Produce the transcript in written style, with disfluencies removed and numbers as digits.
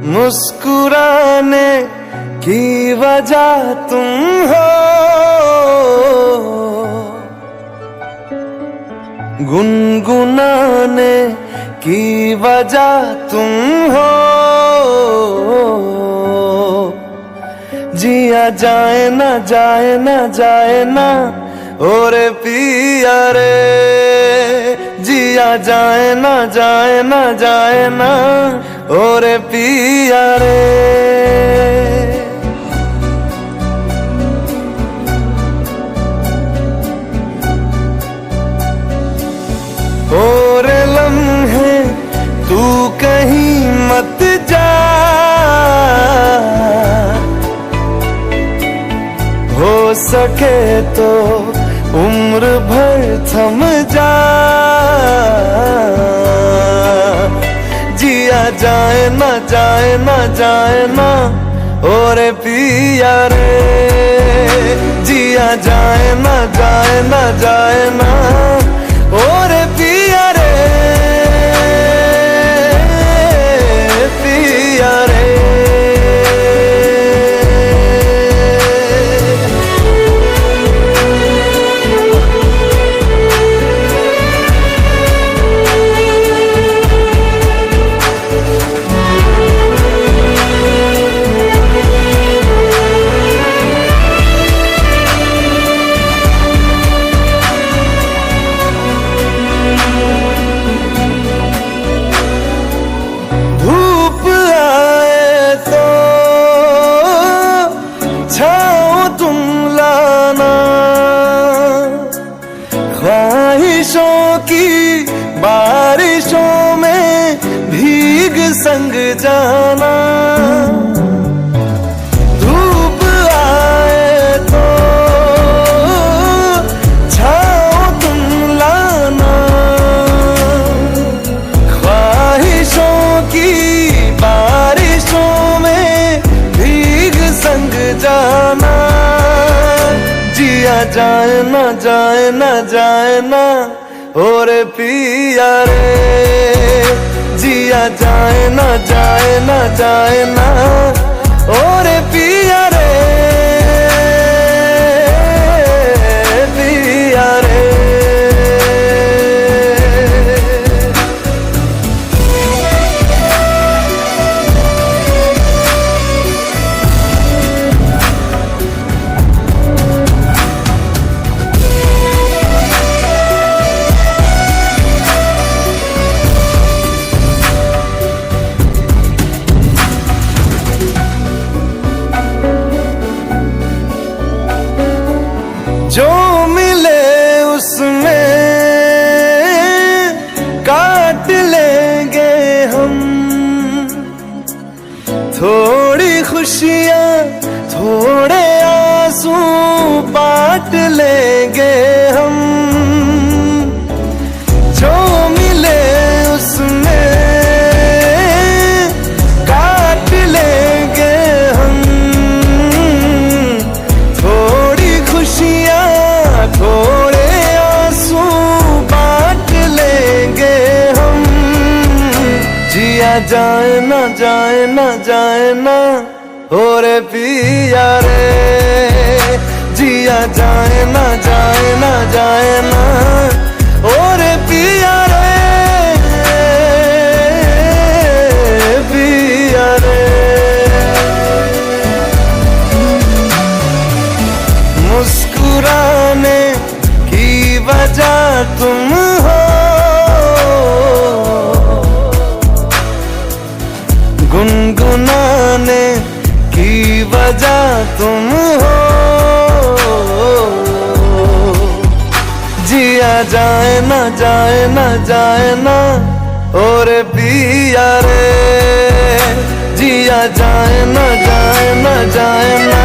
मुस्कुराने की वजह तुम हो, गुनगुनाने की वजह तुम हो। जिया जाए ना जाए ना जाए ना और पिया रे, जिया जाए ना जाए ना जाए ना और पिया रे। और लम्हे तू कहीं मत जा, हो सके तो उम्र भर थम जा। जिया जाए ना जाए ना जाए ना और पिया रे, जिया जाए ना जाए ना जाए ना और पिया रे, पिया रे। ख्वाहिशों की बारिशों में भीग संग जाना, धूप आए तो छाओ तुम लाना। ख्वाहिशों की बारिशों में भीग संग जाना। जिया जाए ना जाए ना जाए ना और पिया रे, जिया जाए ना जाए ना जाए ना और पिया रे, पिया रे। जो मिले उसमें काट लेंगे हम, थोड़ी खुशियाँ थोड़े आंसू बांट लेंगे हम। जो मिले उसमें काट लेंगे हम, थोड़ी खुशियाँ थोड़े आंसू बांट लेंगे हम। जिया जाए ना जाए ना जाए ना और पिया रे, जिया जाए ना जाए ना जाए ना और पिया रे, पिया रे। मुस्कुराने की वजह तुम हो, गुनगुनाने की वजह तुम हो। जिया जाए ना जाए ना जाए ना और पिया रे, जिया जाए ना जाए ना जाए ना